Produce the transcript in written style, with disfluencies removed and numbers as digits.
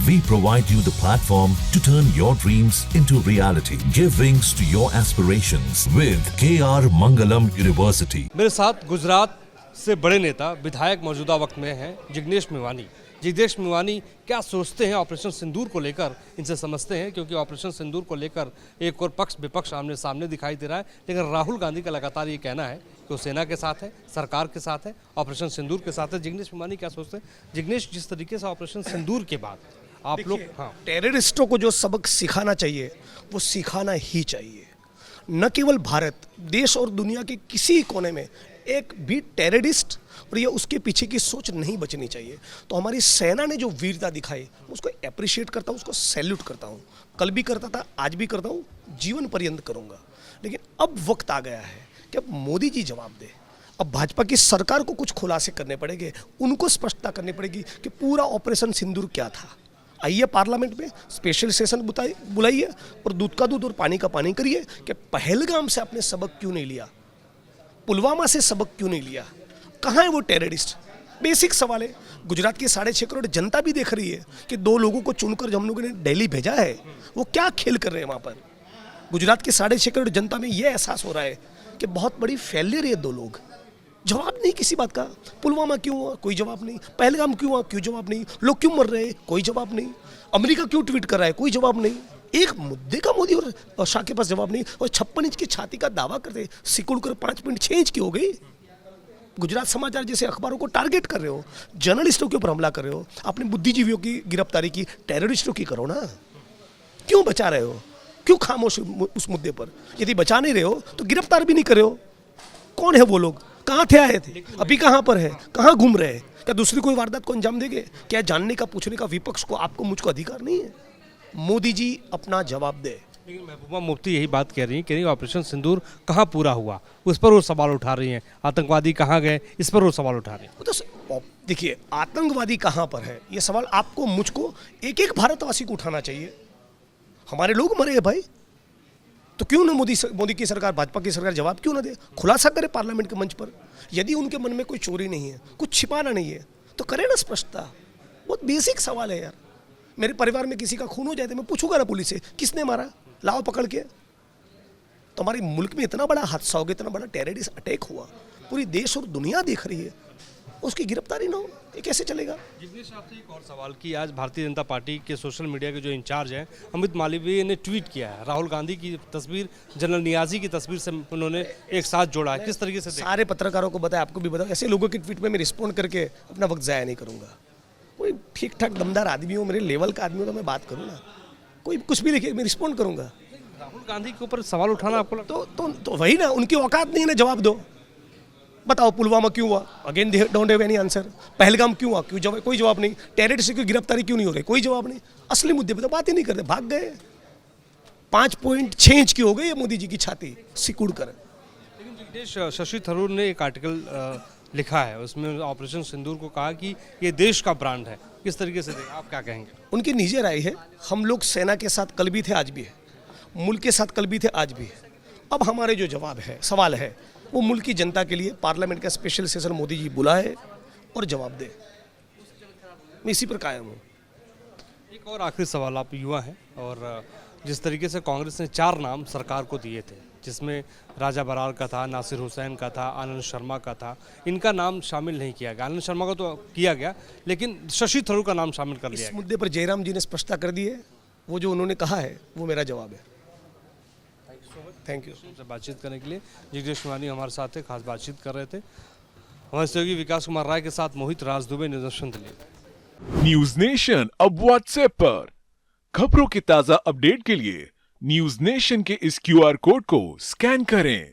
We provide you the platform to turn your dreams into reality. Give wings to your aspirations with KR Mangalam University. मेरे साथ गुजरात से बड़े नेता विधायक मौजूदा वक्त में हैं जिग्नेश मेवानी। जिग्नेश मेवानी क्या सोचते हैं ऑपरेशन सिंदूर को लेकर, इनसे समझते हैं, क्योंकि ऑपरेशन सिंदूर को लेकर एक और पक्ष विपक्ष आमने सामने दिखाई दे रहा है। लेकिन राहुल गांधी का लगातार ये कहना है कि वो सेना के साथ है, सरकार के साथ है, ऑपरेशन सिंदूर के साथ है। जिग्नेश मेवानी क्या सोचते हैं? जिग्नेश, जिस तरीके से ऑपरेशन सिंदूर के बाद आप लोग टेररिस्टों को जो सबक सिखाना चाहिए वो सिखाना ही चाहिए। न केवल भारत, देश और दुनिया के किसी कोने में एक भी टेररिस्ट और ये उसके पीछे की सोच नहीं बचनी चाहिए। तो हमारी सेना ने जो वीरता दिखाई उसको अप्रिशिएट करता हूँ, उसको सैल्यूट करता हूँ। कल भी करता था, आज भी करता हूँ, जीवन पर्यंत करूँगा। लेकिन अब वक्त आ गया है कि अब मोदी जी जवाब दे। अब भाजपा की सरकार को कुछ खुलासे करने पड़ेंगे, उनको स्पष्टता करनी पड़ेगी कि पूरा ऑपरेशन सिंदूर क्या था। आइए पार्लियामेंट में स्पेशल सेशन बुलाइए और दूध का दूध और पानी का पानी करिए कि पहलगाम से आपने सबक क्यों नहीं लिया, पुलवामा से सबक क्यों नहीं लिया, कहाँ है वो टेररिस्ट। बेसिक सवाल है। गुजरात की 6.5 करोड़ जनता भी देख रही है कि 2 लोगों को चुनकर हम लोगों ने दिल्ली भेजा है, वो क्या खेल कर रहे हैं वहाँ पर। गुजरात की 6.5 करोड़ जनता में ये एहसास हो रहा है कि बहुत बड़ी फेलियर है 2 लोग। जवाब नहीं किसी बात का। पुलवामा क्यों हुआ, कोई जवाब नहीं। पहलगाम क्यों हुआ, क्यों जवाब नहीं। लोग क्यों मर रहे हैं, कोई जवाब नहीं। अमेरिका क्यों ट्वीट कर रहा है, कोई जवाब नहीं। एक मुद्दे का मोदी और शाह के पास जवाब नहीं। और 56 इंच की छाती का दावा करते सिकुड़ कर 5.6 इंच की हो गई। गुजरात समाचार जैसे अखबारों को टारगेट कर रहे हो, जर्नलिस्टों के ऊपर हमला कर रहे हो, अपने बुद्धिजीवियों की गिरफ्तारी की, टेररिस्टों की करो ना। क्यों बचा रहे हो, क्यों खामोश उस मुद्दे पर। यदि बचा नहीं रहे हो तो गिरफ्तार भी नहीं कर रहे हो। कौन है वो लोग, कहाँ थे, आए थे, अभी कहाँ पर है, कहाँ घूम रहे हैं। क्या दूसरी कोई वारदात को अंजाम देंगे? क्या जानने का, पूछने का विपक्ष को, आपको, मुझको अधिकार नहीं है? मोदी जी अपना जवाब दे। लेकिन महबूबा मुफ्ती यही बात कह रही हैं, ऑपरेशन सिंदूर कहाँ पूरा हुआ, उस पर वो सवाल उठा रही हैं। आतंकवादी कहाँ गए, इस पर वो सवाल उठा रही हैं। तो देखिए, आतंकवादी कहाँ पर है, ये सवाल आपको, मुझको, एक एक भारतवासी को उठाना चाहिए। हमारे लोग मरे हैं भाई, तो क्यों ना मोदी की सरकार, भाजपा की सरकार जवाब क्यों ना दे, खुलासा करे पार्लियामेंट के मंच पर। यदि उनके मन में कोई चोरी नहीं है, कुछ छिपाना नहीं है, तो करे ना स्पष्टता। बहुत बेसिक सवाल है यार। मेरे परिवार में किसी का खून हो जाए तो मैं पूछूंगा ना पुलिस से, किसने मारा, लाओ पकड़ के। तो हमारे मुल्क में इतना बड़ा हादसा हो गया, इतना बड़ा टेररिस्ट अटैक हुआ, पूरी देश और दुनिया देख रही है, उसकी गिरफ्तारी ना हो, ये कैसे चलेगा? जिग्नेश, आपसे एक और सवाल कि आज भारतीय जनता पार्टी के सोशल मीडिया के जो इंचार्ज हैं अमित मालवीय ने ट्वीट किया है, राहुल गांधी की तस्वीर जनरल नियाजी की तस्वीर से उन्होंने एक साथ जोड़ा है। किस तरीके से सारे पत्रकारों को बताया, आपको भी बताओ, ऐसे लोगों के ट्वीट में मैं रिस्पॉन्ड करके अपना वक्त ज़ाया नहीं करूँगा। कोई ठीक ठाक दमदार आदमी हो, मेरे लेवल का आदमी हो, तो मैं बात करूँ ना। कोई कुछ भी लिखे, मैं रिस्पॉन्ड करूँगा। राहुल गांधी के ऊपर सवाल उठाना आपको तो वही ना, उनकी औकात नहीं है ना, जवाब दो। बताओ पुलवामा क्यों हुआ, again they don't have any answer. Pahalgam क्यों हुआ, क्यों जवाब, कोई जवाब नहीं। टेररिस्ट की गिरफ्तारी क्यों नहीं हो रही, कोई जवाब नहीं। असली मुद्दे पे तो बात ही नहीं करते, भाग गए। 5.6 इंच की हो गई है मोदी जी की छाती सिकुड़ कर। लेकिन जिग्नेश, शशि थरूर ने एक आर्टिकल लिखा है, उसमें ऑपरेशन सिंदूर को कहा कि ये देश का ब्रांड है। किस तरीके से आप क्या कहेंगे? उनकी निजी राय है। हम लोग सेना के साथ कल भी थे, आज भी है, मुल्क के साथ कल भी थे, आज भी है। अब हमारे जो जवाब है, सवाल है, वो मुल्क की जनता के लिए पार्लियामेंट का स्पेशल सेशन मोदी जी बुलाए और जवाब दे। मैं इसी पर कायम हूँ। एक और आखिरी सवाल, आप युवा हैं और जिस तरीके से कांग्रेस ने 4 नाम सरकार को दिए थे, जिसमें राजा बरार का था, नासिर हुसैन का था, आनंद शर्मा का था, इनका नाम शामिल नहीं किया गया। आनंद शर्मा का तो किया गया, लेकिन शशि थरूर का नाम शामिल कर लिया इस मुद्दे पर जयराम जी ने स्पष्टता कर दी है। वो जो उन्होंने कहा है वो मेरा जवाब है। Thank you. से बातचीत करने के लिए जिग्नेश मेवानी हमारे साथ थे, खास बातचीत कर रहे थे। हमारे सहयोगी विकास कुमार राय के साथ मोहित राज दुबे, न्यूज नेशन अब व्हाट्सएप पर खबरों के ताजा अपडेट के लिए न्यूज नेशन के इस QR कोड को स्कैन करें।